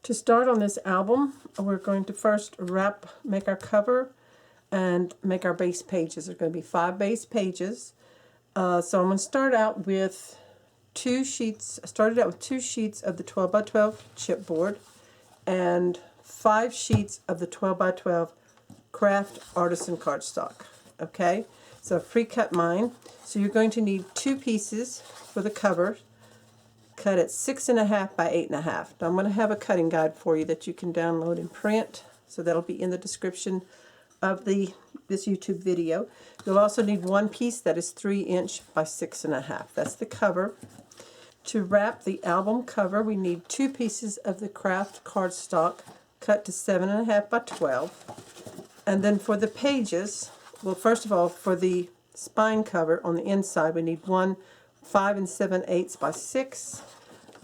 To start on this album, we're going to first make our cover and make our base pages. There's going to be 5 base pages. So I'm going to start out with 2 sheets. I started out with 2 sheets of the 12 by 12 chipboard and 5 sheets of the 12 by 12 craft artisan cardstock. Okay, so pre-cut mine. So you're going to need 2 pieces for the cover, cut at 6.5 by 8.5. Now I'm going to have a cutting guide for you that you can download and print, so that'll be in the description of this YouTube video. You'll also need 1 piece that is 3" by 6.5. That's the cover. To wrap the album cover, we need 2 pieces of the craft cardstock cut to 7.5 by 12. And then for the pages, well, first of all, for the spine cover on the inside, we need 1 5 7/8 by 6.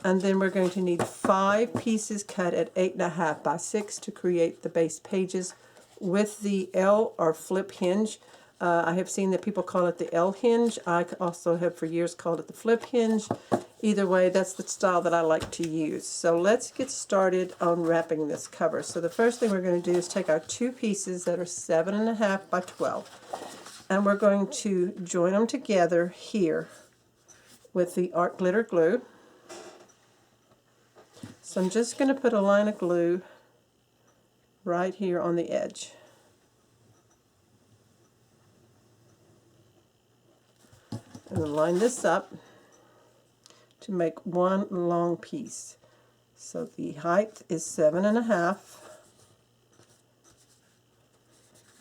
And then we're going to need 5 pieces cut at 8.5 by 6 to create the base pages with the L or flip hinge. I have seen that people call it the L hinge. I also have for years called it the flip hinge. Either way, that's the style that I like to use. So let's get started on wrapping this cover. So the first thing we're going to do is take our 2 pieces that are 7.5 by 12, and we're going to join them together here with the art glitter glue. So I'm just going to put a line of glue right here on the edge. And then line this up to make one long piece. So the height is 7.5,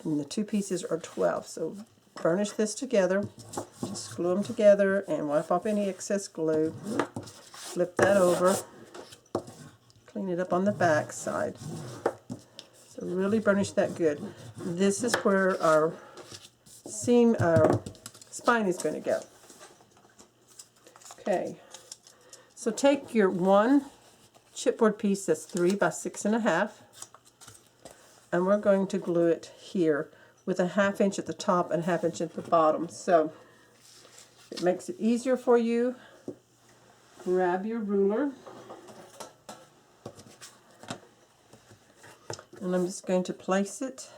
and the 2 pieces are 12. So burnish this together, just glue them together and wipe off any excess glue. Flip that over, clean it up on the back side. So really burnish that good. This is where our spine is going to go. Okay, so take your 1 chipboard piece that's 3 by 6.5, and we're going to glue it here with a 1/2 inch at the top and 1/2 inch at the bottom. So it makes it easier for you. Grab your ruler, and I'm just going to place it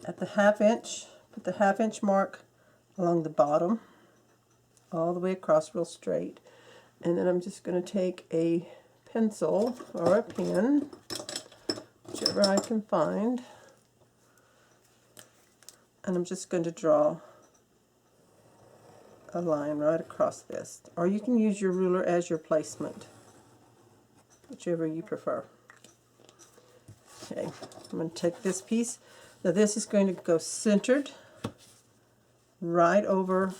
at the 1/2 inch. Put the 1/2 inch mark along the bottom, all the way across real straight. And then I'm just going to take a pencil or a pen, whichever I can find, and I'm just going to draw a line right across this. Or you can use your ruler as your placement, whichever you prefer. Okay, I'm going to take this piece. Now this is going to go centered right over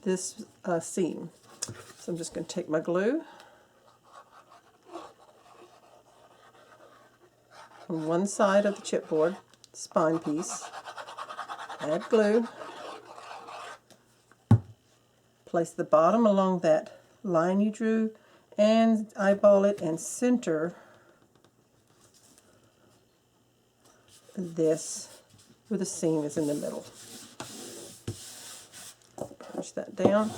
this seam. So I'm just going to take my glue on one side of the chipboard spine piece, add glue, place the bottom along that line you drew, and eyeball it and center this where the seam is in the middle. Push that down.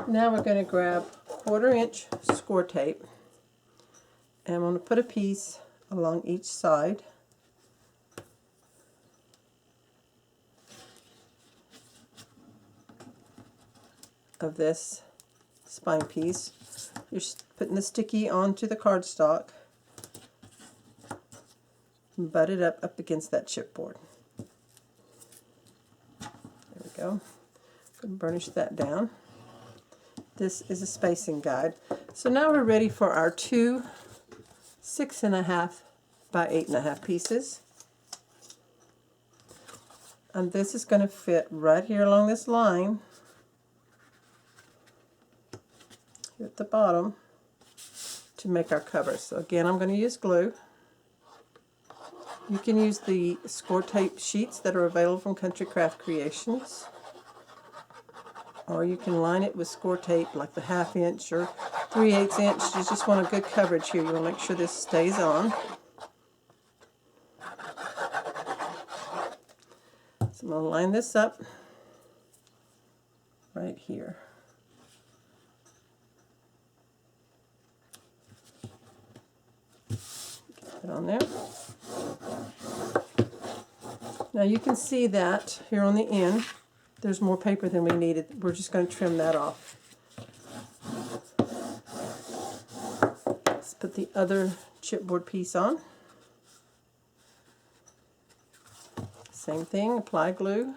Now we're going to grab 1/4 inch score tape, and I'm going to put a piece along each side. Of this spine piece. You're putting the sticky onto the cardstock, butt it up against that chipboard. There we go. Burnish that down. This is a spacing guide. So now we're ready for our 2 6.5 by 8.5 pieces. And this is going to fit right here along this line here at the bottom to make our cover. So again, I'm going to use glue. You can use the score tape sheets that are available from Country Craft Creations, or you can line it with score tape like the 1/2 inch or 3/8 inch. You just want a good coverage here. You want to make sure this stays on. So I'm going to line this up right here. that on there. Now you can see that here on the end, there's more paper than we needed. We're just going to trim that off. Let's put the other chipboard piece on. Same thing, apply glue.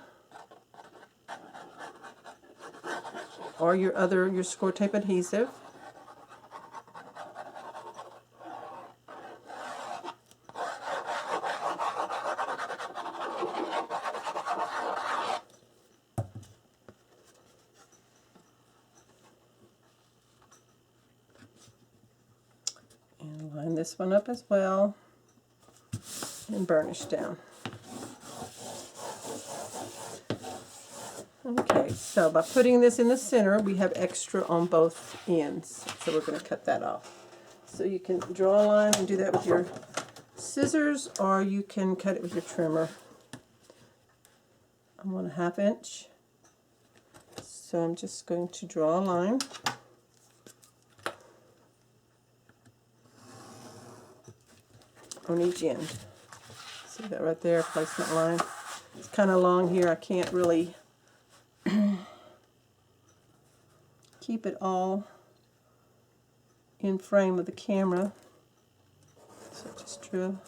Or your score tape adhesive. And line this one up as well and burnish down. Okay, so by putting this in the center, we have extra on both ends. So we're going to cut that off. So you can draw a line and do that with your scissors, or you can cut it with your trimmer. I'm 1/2 inch. So I'm just going to draw a line. On each end. See that right there, placement line. It's kind of long here. I can't really keep it all in frame with the camera. So just drew a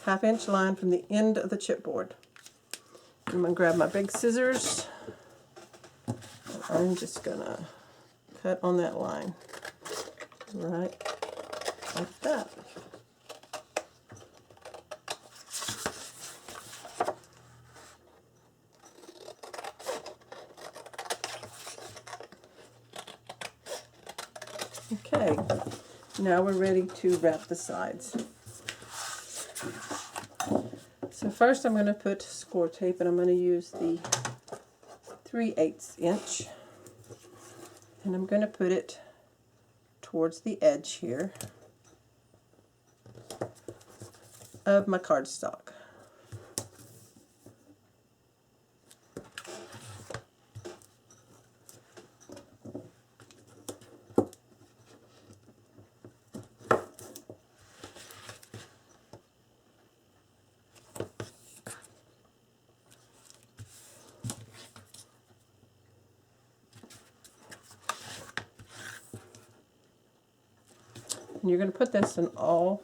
1/2 inch line from the end of the chipboard. I'm going to grab my big scissors. And I'm just going to cut on that line. Right like that. Okay, now we're ready to wrap the sides. So first I'm going to put score tape, and I'm going to use the 3/8 inch, and I'm going to put it towards the edge here of my cardstock. And you're going to put this in all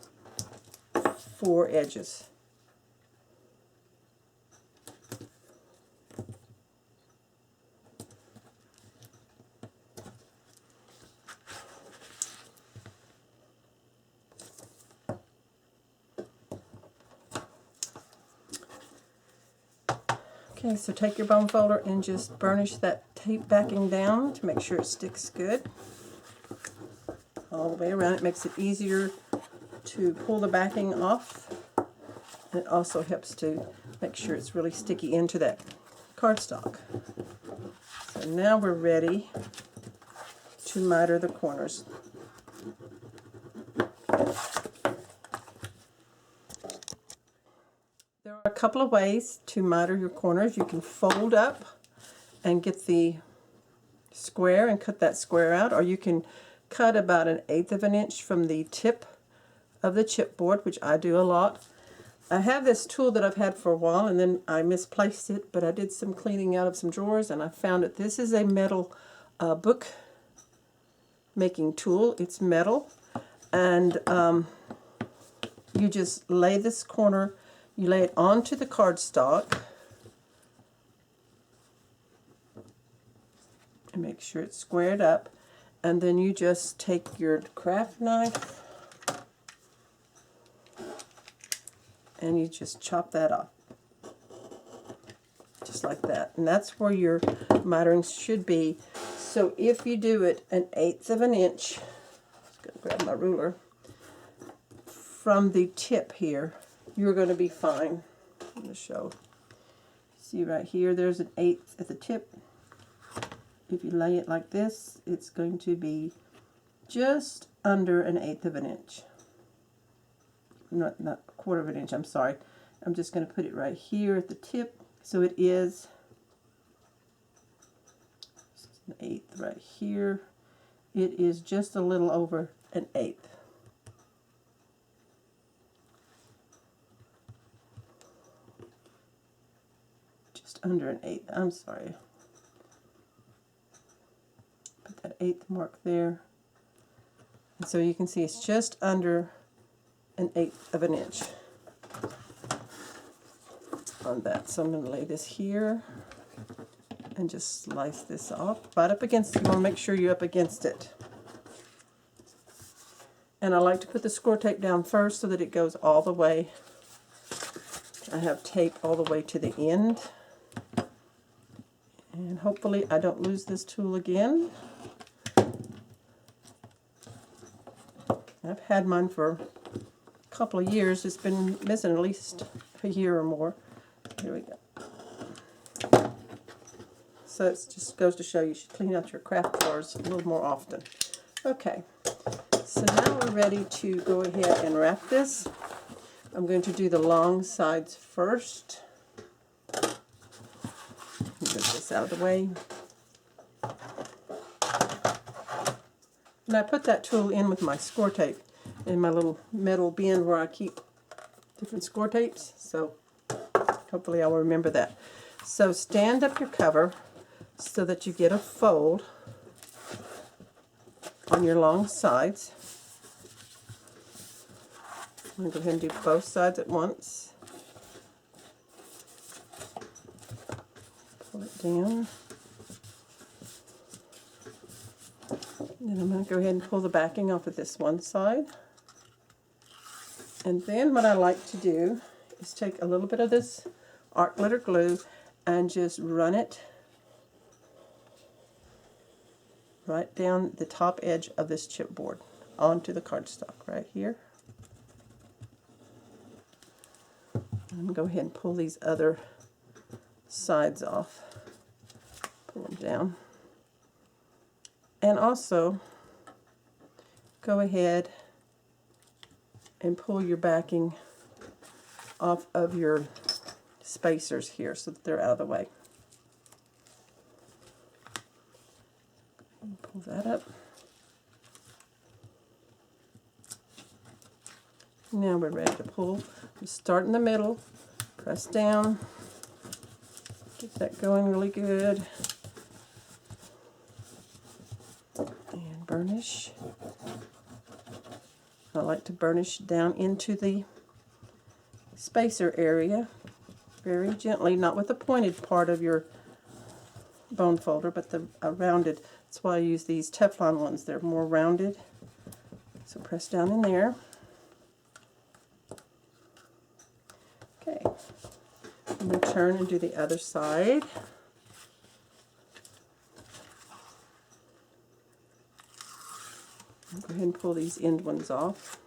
4 edges. Okay, so take your bone folder and just burnish that tape backing down to make sure it sticks good. All the way around. It makes it easier to pull the backing off. And it also helps to make sure it's really sticky into that cardstock. So now we're ready to miter the corners. There are a couple of ways to miter your corners. You can fold up and get the square and cut that square out, or you can cut about 1/8 of an inch from the tip of the chipboard, which I do a lot. I have this tool that I've had for a while, and then I misplaced it, but I did some cleaning out of some drawers and I found it. This is a metal book making tool. It's metal, and you just lay this corner, you lay it onto the cardstock and make sure it's squared up. And then you just take your craft knife and you just chop that off. Just like that. And that's where your mitering should be. So if you do it 1/8 of an inch, I'm just going to grab my ruler, from the tip here, you're going to be fine. I'm going to show. See right here, there's 1/8 at the tip. If you lay it like this, it's going to be just under 1/8 of an inch. Not 1/4 of an inch, I'm sorry. I'm just going to put it right here at the tip. So it is 1/8 right here. It is just a little over 1/8. under an eighth. I'm sorry. Put that eighth mark there. And so you can see it's just under an eighth of an inch on that. So I'm going to lay this here and just slice this off right up against it. You want to make sure you're up against it. And I like to put the score tape down first so that it goes all the way. I have tape all the way to the end. And hopefully I don't lose this tool again. I've had mine for a couple of years. It's been missing at least a year or more. Here we go. So it just goes to show you should clean out your craft drawers a little more often. Okay, so now we're ready to go ahead and wrap this. I'm going to do the long sides first. Get this out of the way. And I put that tool in with my score tape in my little metal bin where I keep different score tapes. So hopefully I'll remember that. So stand up your cover so that you get a fold on your long sides. I'm going to go ahead and do both sides at once. Pull it down. And I'm going to go ahead and pull the backing off of this one side. And then what I like to do is take a little bit of this art glitter glue and just run it right down the top edge of this chipboard onto the cardstock right here. And go ahead and pull these other sides off. Pull them down. And also, go ahead and pull your backing off of your spacers here so that they're out of the way. Pull that up. Now we're ready to pull. You start in the middle, press down, get that going really good. And burnish. I like to burnish down into the spacer area very gently, not with the pointed part of your bone folder, but the rounded. That's why I use these Teflon ones. They're more rounded. So press down in there. Okay. I'm going to turn and do the other side. I'll go ahead and pull these end ones off.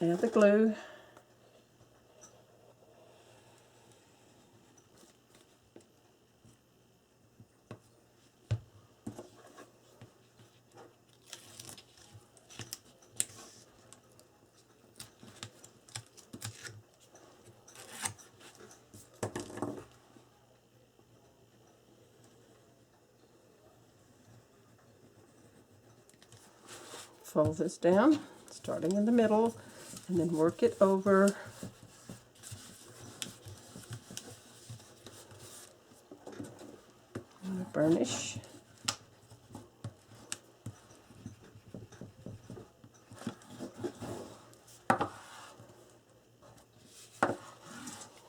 Add the glue. Fold this down, starting in the middle, and then work it over. And burnish.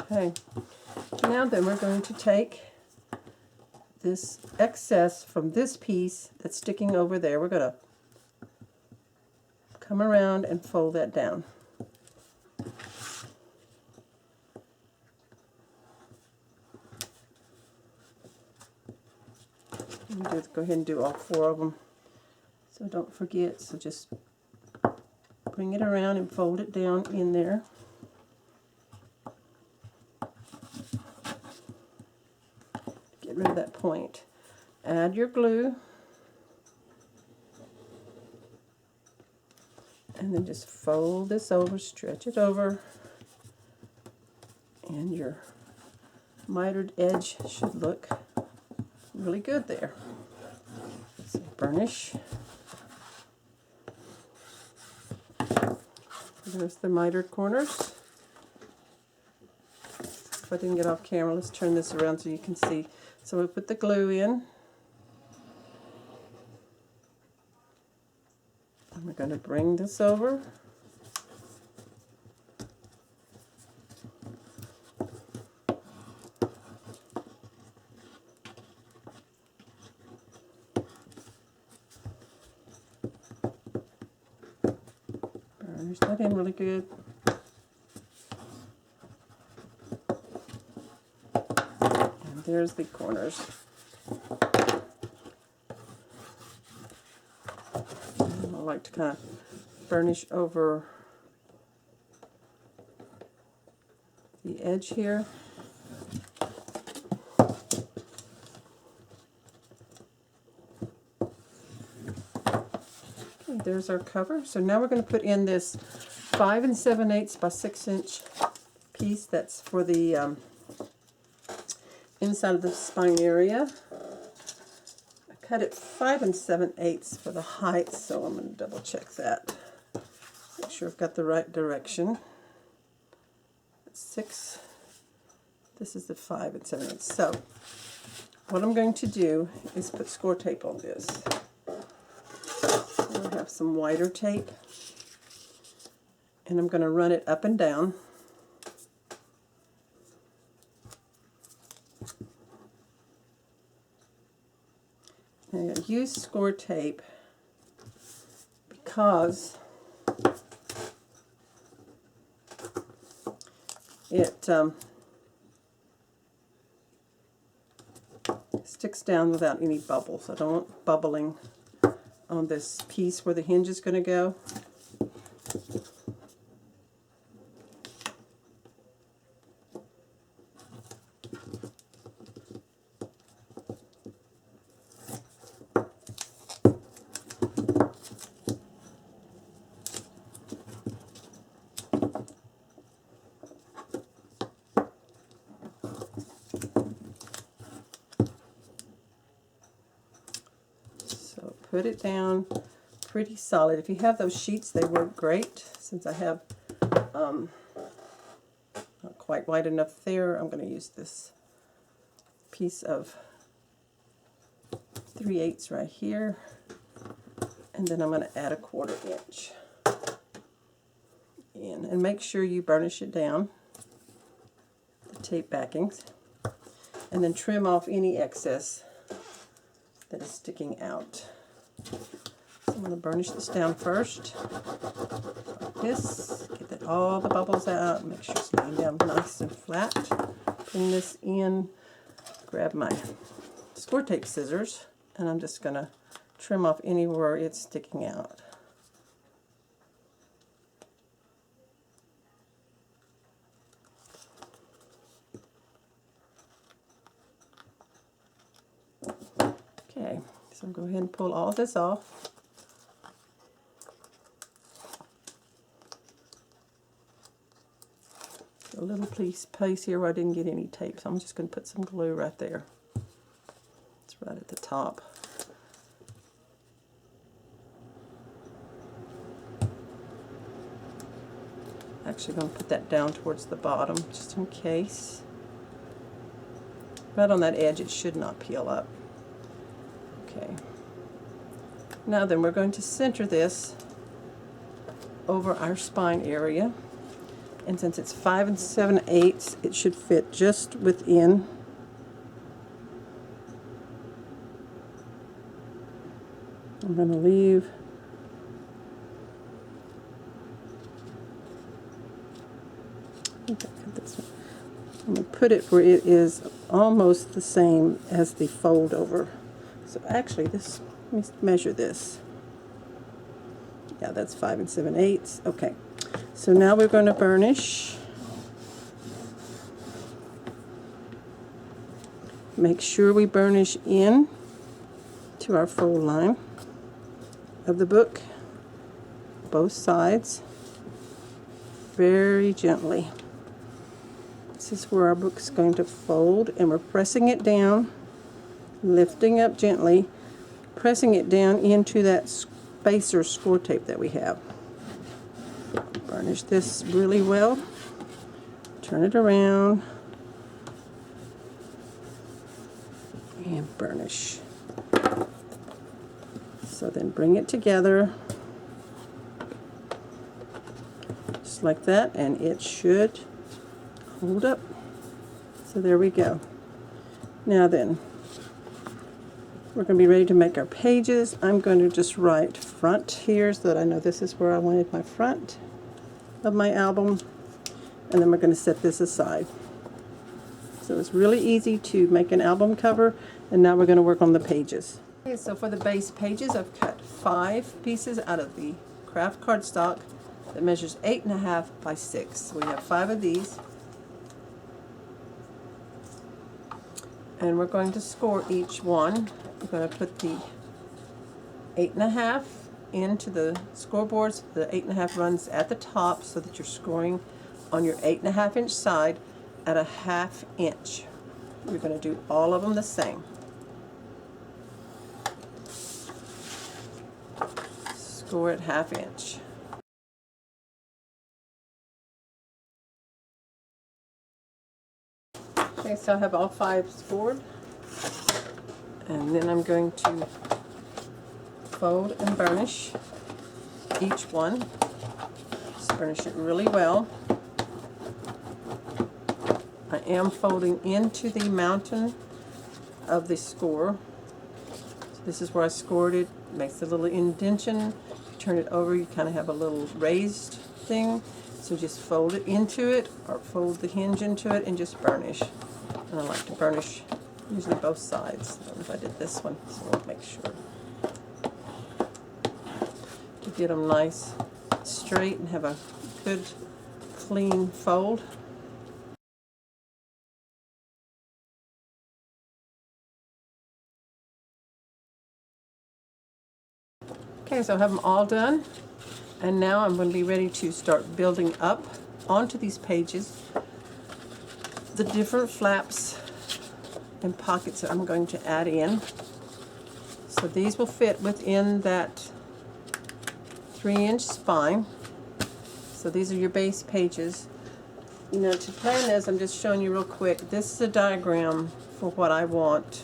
Okay, now then we're going to take this excess from this piece that's sticking over there. We're going to come around and fold that down. Go ahead and do all 4 of them. So don't forget, so just bring it around and fold it down in there. Get rid of that point. Add your glue. And then just fold this over, stretch it over, and your mitered edge should look really good there. So burnish. There's the mitered corners. I didn't get off camera. Let's turn this around so you can see. So we put the glue in. And we're going to bring this over. Burnish that in really good. And there's the corners. And I like to kind of burnish over the edge here. Okay, there's our cover. So now we're going to put in this 5 7/8 by 6 inch piece. That's for the inside of the spine area. I cut it 5 7/8 for the height, so I'm going to double check that. Make sure I've got the right direction. 6. This is the 5 7/8. So what I'm going to do is put score tape on this. So I have some wider tape, and I'm going to run it up and down. And I use score tape because it sticks down without any bubbles. I don't want bubbling on this piece where the hinge is going to go. Put it down pretty solid. If you have those sheets, they work great. Since I have not quite wide enough there, I'm going to use this piece of 3/8 right here, and then I'm going to add a 1/4 inch in, and make sure you burnish it down, the tape backings, and then trim off any excess that is sticking out. So I'm going to burnish this down first, like this, get all the bubbles out, make sure it's laying down nice and flat. Bring this in, grab my score tape scissors, and I'm just going to trim off anywhere it's sticking out. Okay. So go ahead and pull all this off. A little place here where I didn't get any tape, so I'm just going to put some glue right there. It's right at the top. Actually going to put that down towards the bottom just in case. Right on that edge, it should not peel up. Okay. Now then, we're going to center this over our spine area, and since it's 5 7/8, it should fit just within. I'm going to leave I'm going to put it where it is almost the same as the fold over. So actually, this, let me measure this. Yeah, that's 5 7/8. Okay, so now we're going to burnish. Make sure we burnish in to our fold line of the book, both sides, very gently. This is where our book's going to fold, and we're pressing it down, lifting up gently, pressing it down into that spacer score tape that we have. Burnish this really well, turn it around, and burnish. So then bring it together just like that, and it should hold up. So there we go. Now then, we're going to be ready to make our pages. I'm going to just write front here so that I know this is where I wanted my front of my album, and then we're going to set this aside. So it's really easy to make an album cover, and now we're going to work on the pages. Okay, so for the base pages, I've cut 5 pieces out of the craft cardstock that measures 8.5 by 6. So we have 5 of these. And we're going to score each one. We're going to put the 8.5 into the scoreboards. The 8.5 runs at the top so that you're scoring on your 8.5 inch side at a 1/2 inch. You're going to do all of them the same. Score at 1/2 inch. Okay, so I have all 5 scored, and then I'm going to fold and burnish each one. Just burnish it really well. I am folding into the mountain of the score. So this is where I scored it. It makes a little indentation. You turn it over, you kind of have a little raised thing. So just fold it into it, or fold the hinge into it, and just burnish. And I like to burnish usually both sides. I don't know if I did this one, so I'll make sure to get them nice, straight, and have a good, clean fold. Okay, so I have them all done, and now I'm going to be ready to start building up onto these pages the different flaps and pockets that I'm going to add in. So these will fit within that 3-inch spine. So these are your base pages. You know, to plan this, I'm just showing you real quick. This is a diagram for what I want.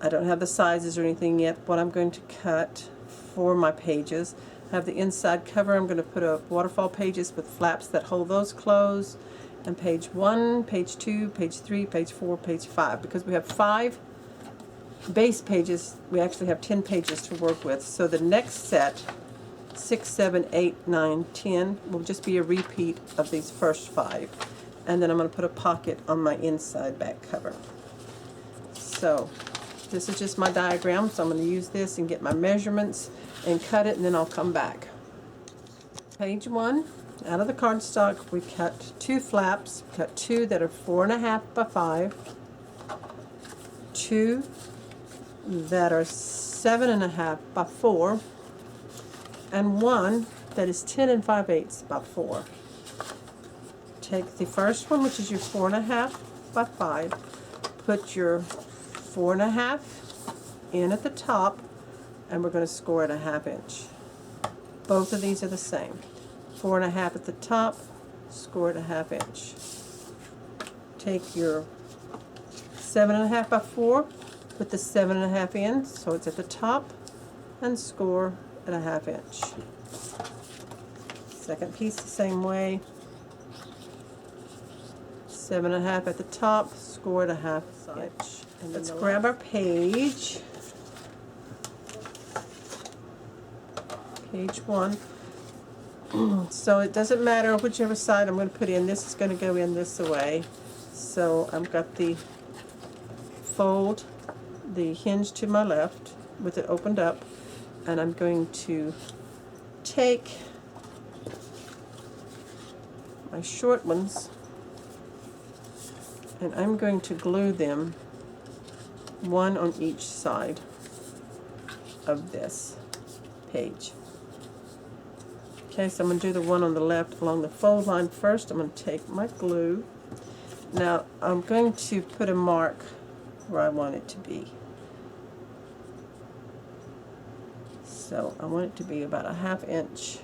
I don't have the sizes or anything yet, what I'm going to cut for my pages. I have the inside cover. I'm going to put up waterfall pages with flaps that hold those closed. And page 1, page 2, page 3, page 4, page 5. Because we have 5 base pages, we actually have 10 pages to work with. So the next set, 6, 7, 8, 9, 10, will just be a repeat of these first 5. And then I'm going to put a pocket on my inside back cover. So this is just my diagram, so I'm going to use this and get my measurements and cut it, and then I'll come back. Page 1. Out of the cardstock, we cut 2 flaps. Cut 2 that are 4.5 by 5, 2 that are 7.5 by 4, and 1 that is 10 5/8 by 4. Take the first one, which is your 4.5 by 5, put your 4.5 in at the top, and we're going to score at a 1/2 inch. Both of these are the same. 4.5 at the top, score at a 1/2 inch. Take your 7.5 by 4, put the 7.5 in, so it's at the top, and score at a 1/2 inch. Second piece the same way. 7.5 at the top, score at a 1/2 inch. And let's grab our page. Page 1. So it doesn't matter whichever side I'm going to put in. This is going to go in this way. So I've got the fold, the hinge to my left with it opened up, and I'm going to take my short ones and I'm going to glue them one on each side of this page. Okay, so I'm going to do the one on the left along the fold line first. I'm going to take my glue. Now I'm going to put a mark where I want it to be. So I want it to be about a 1/2 inch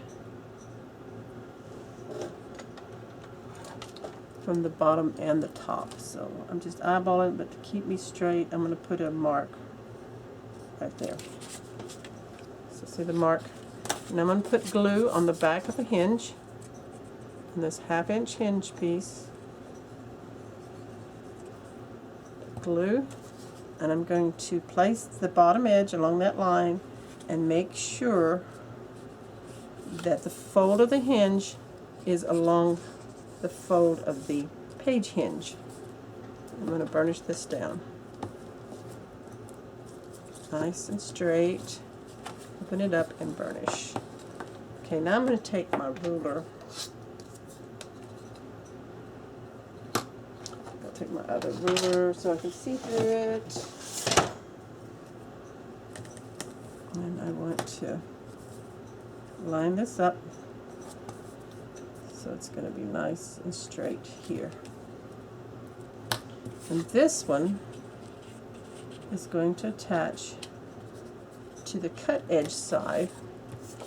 from the bottom and the top. So I'm just eyeballing, but to keep me straight, I'm going to put a mark right there. So see the mark? And I'm going to put glue on the back of the hinge, and this 1/2 inch hinge piece, glue, and I'm going to place the bottom edge along that line and make sure that the fold of the hinge is along the fold of the page hinge. I'm going to burnish this down. Nice and straight. Open it up and burnish. Okay, now I'm going to take my ruler. I'll take my other ruler so I can see through it. And I want to line this up so it's going to be nice and straight here. And this one is going to attach to the cut edge side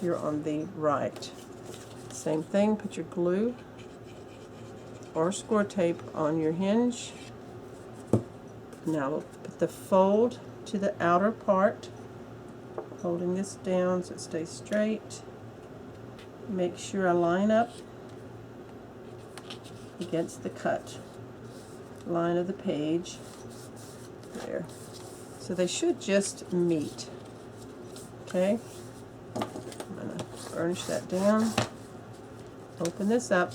here on the right. Same thing, put your glue or score tape on your hinge. Now we'll put the fold to the outer part, holding this down so it stays straight. Make sure I line up against the cut line of the page there. So they should just meet. Okay, I'm going to burnish that down, open this up.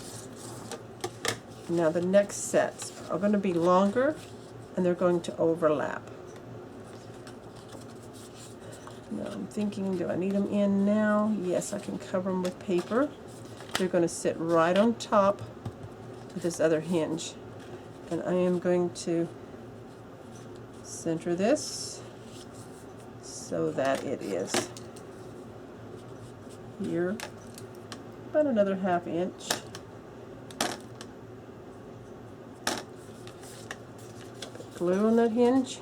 Now the next sets are going to be longer and they're going to overlap. Now I'm thinking, do I need them in now? Yes, I can cover them with paper. They're going to sit right on top of this other hinge. And I am going to center this so that it is here about another 1/2 inch. Put glue on that hinge.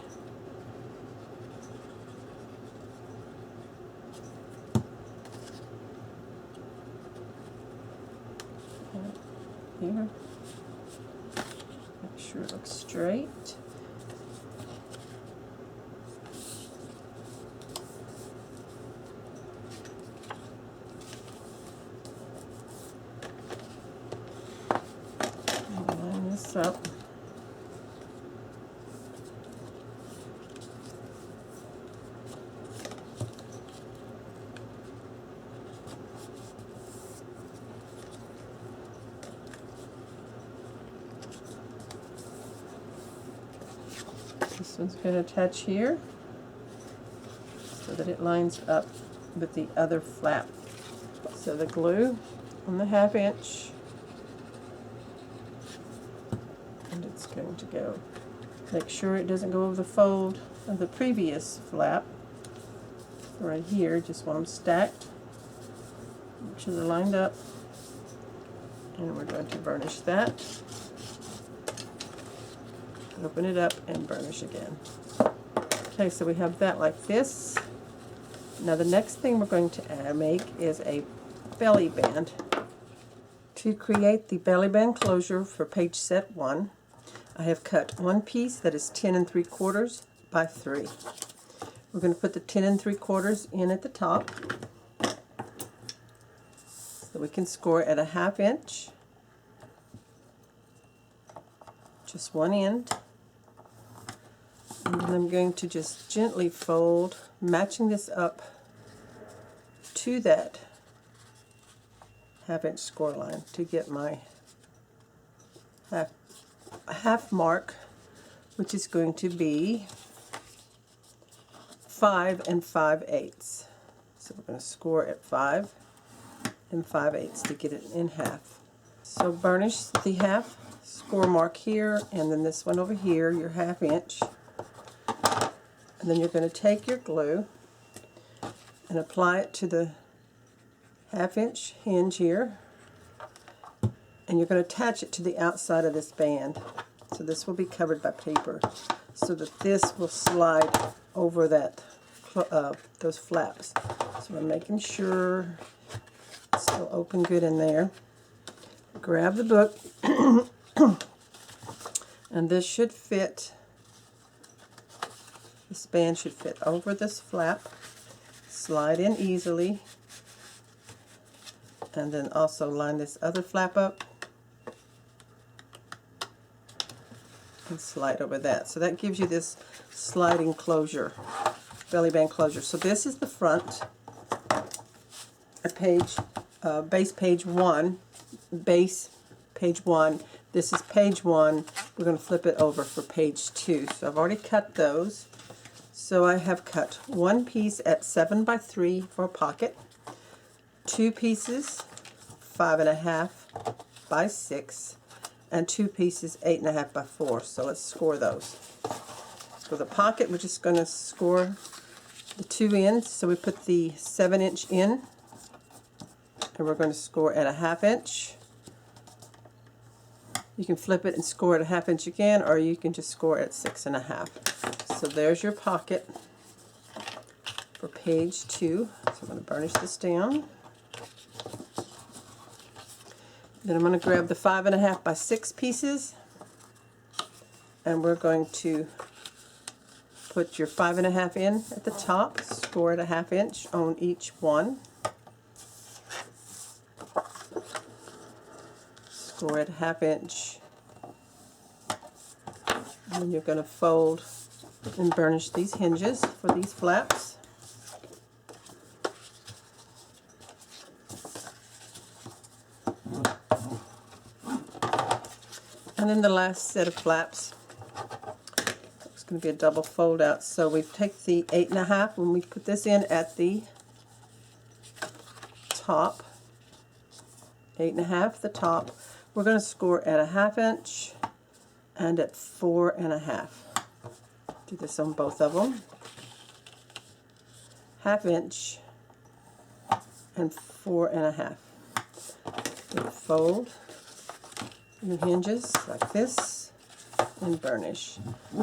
Here. Make sure it looks straight. Line this up. This one's going to attach here so that it lines up with the other flap. So the glue on the 1/2 inch, and it's going to go. Make sure it doesn't go over the fold of the previous flap. Right here, just want them stacked. Make sure they're lined up. And we're going to burnish that. Open it up and burnish again. Okay, so we have that like this. Now the next thing we're going to make is a belly band. To create the belly band closure for page set 1, I have cut one piece that is 10 3/4 by 3. We're going to put the 10 3/4 in at the top, so we can score at a 1/2 inch, just one end. And then I'm going to just gently fold, matching this up to that 1/2 inch score line to get my half mark, which is going to be 5 5/8. So we're going to score at 5 5/8 to get it in half. So burnish the half score mark here, and then this one over here, your 1/2 inch. And then you're going to take your glue and apply it to the 1/2 inch hinge here, and you're going to attach it to the outside of this band. So this will be covered by paper so that this will slide over that those flaps. So I'm making sure it's still open good in there. Grab the book And this should fit, this band should fit over this flap, slide in easily, and then also line this other flap up and slide over that. So that gives you this sliding closure, belly band closure. So this is the front, a page, base page 1, base page 1. This is page 1. We're going to flip it over for page 2. So I've already cut those. So I have cut one piece at 7 by 3 for a pocket, two pieces 5.5 by 6, and two pieces 8.5 by 4. So let's score those. For the pocket, we're just going to score the two ends. So we put the 7-inch in, and we're going to score at a 1/2 inch. You can flip it and score at a 1/2 inch again, or you can just score at 6.5. So there's your pocket for page 2. So I'm going to burnish this down. Then I'm going to grab the 5.5 by 6 pieces, and we're going to put your 5.5 in at the top, score at a 1/2 inch on each one. Score at a 1/2 inch. And then you're going to fold and burnish these hinges for these flaps. And then the last set of flaps, it's going to be a double fold out. So we take the 8.5, when we put this in at the top, 8.5 the top, we're going to score at a 1/2 inch and at 4.5. Do this on both of them. 1/2 inch and 4.5. Fold your hinges like this and burnish.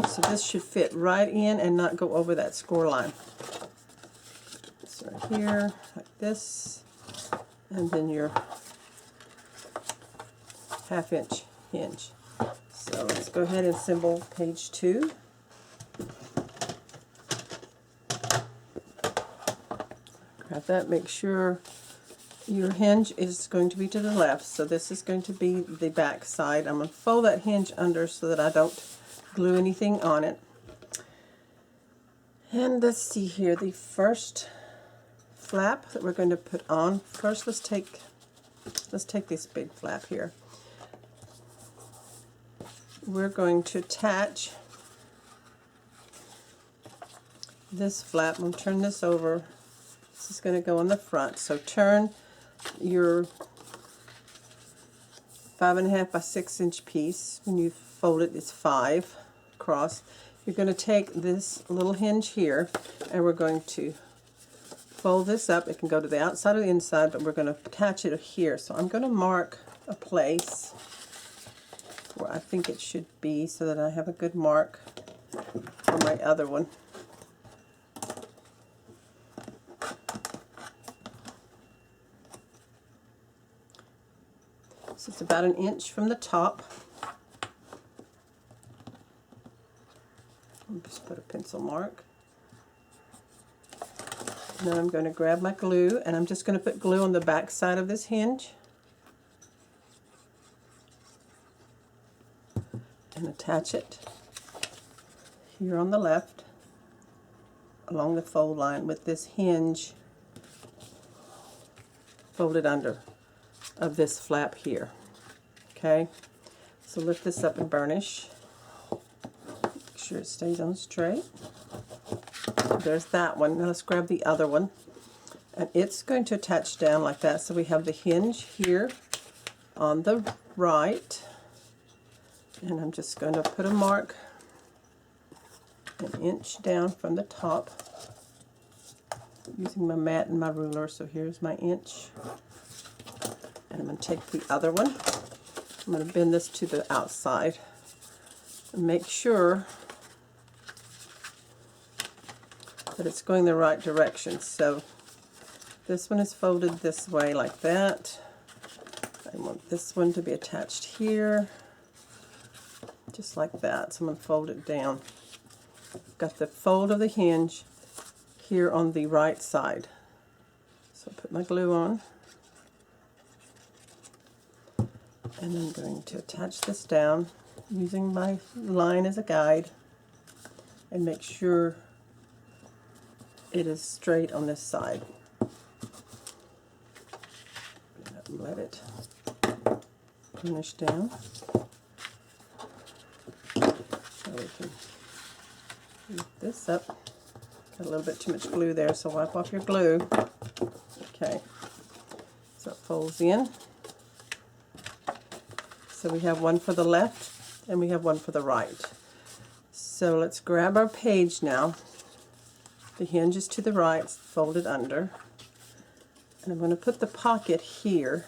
So this should fit right in and not go over that score line. So right here, like this, and then your 1/2 inch hinge. So let's go ahead and assemble page 2. Grab that, make sure your hinge is going to be to the left. So this is going to be the back side. I'm going to fold that hinge under so that I don't glue anything on it. And let's see here, the first flap that we're going to put on. First, let's take this big flap here. We're going to attach this flap. I'm going to turn this over. This is going to go on the front. So turn your 5.5 by 6 inch piece. When you fold it, it's 5 across. You're going to take this little hinge here, and we're going to fold this up. It can go to the outside or the inside, but we're going to attach it here. So I'm going to mark a place where I think it should be so that I have a good mark for my other one. So it's about 1 inch from the top. I'll just put a pencil mark. Now I'm going to grab my glue, and I'm just going to put glue on the back side of this hinge and attach it here on the left along the fold line with this hinge folded under of this flap here. Okay, so lift this up and burnish. Make sure it stays on straight. There's that one. Now let's grab the other one, and it's going to attach down like that. So we have the hinge here on the right, and I'm just going to put a mark 1 inch down from the top using my mat and my ruler. So here's my inch, and I'm going to take the other one. I'm going to bend this to the outside and make sure that it's going the right direction. So this one is folded this way like that. I want this one to be attached here just like that. So I'm going to fold it down. Got the fold of the hinge here on the right side. So put my glue on. And I'm going to attach this down using my line as a guide and make sure it is straight on this side. Let it finish down. So we can lift this up. Got a little bit too much glue there, so wipe off your glue. Okay, so it folds in. So we have one for the left and we have one for the right. So let's grab our page now. The hinge is to the right, it's folded under. And I'm going to put the pocket here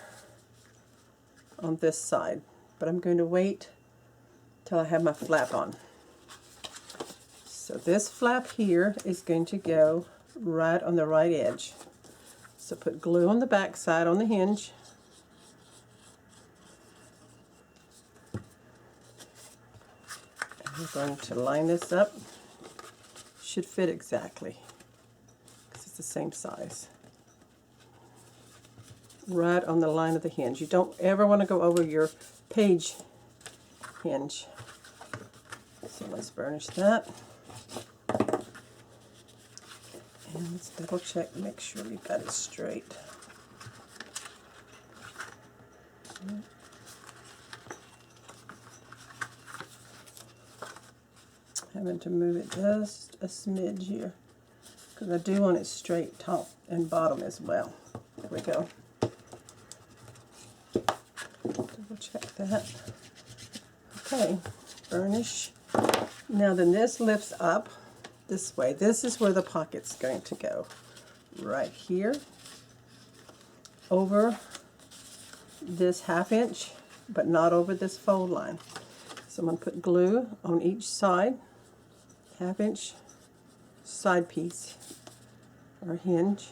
on this side, but I'm going to wait till I have my flap on. So this flap here is going to go right on the right edge. So put glue on the back side on the hinge. And we're going to line this up. Should fit exactly because it's the same size. Right on the line of the hinge. You don't ever want to go over your page hinge. So let's burnish that. And let's double check, make sure we've got it straight. Having to move it just a smidge here because I do want it straight top and bottom as well. There we go. Double check that. Okay, burnish. Now then this lifts up this way. This is where the pocket's going to go. Right here. Over this 1/2 inch, but not over this fold line. So I'm going to put glue on each side. 1/2 inch side piece or hinge.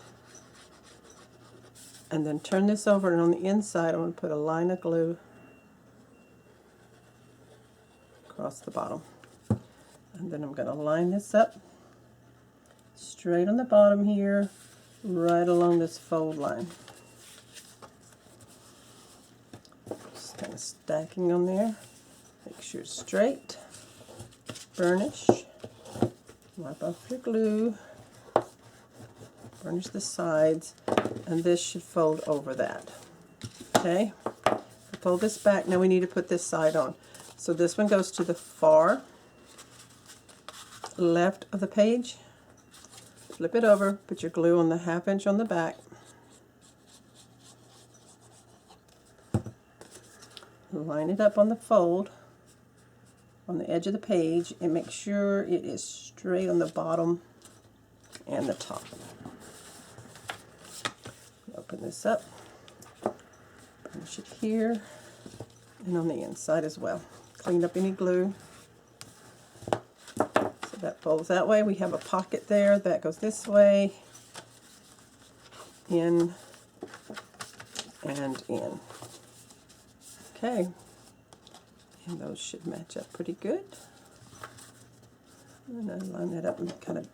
And then turn this over, and on the inside I'm going to put a line of glue across the bottom. And then I'm going to line this up straight on the bottom here, right along this fold line. Just kind of stacking on there. Make sure it's straight. Burnish. Wipe off your glue. Burnish the sides, and this should fold over that. Okay, fold this back. Now we need to put this side on. So this one goes to the far left of the page. Flip it over, put your glue on the 1/2 inch on the back. Line it up on the fold, on the edge of the page, and make sure it is straight on the bottom and the top. Open this up, finish it here, and on the inside as well. Clean up any glue. So that folds that way. We have a pocket there. That goes this way, in, and in. Okay, and those should match up pretty good. And I line that up and kind of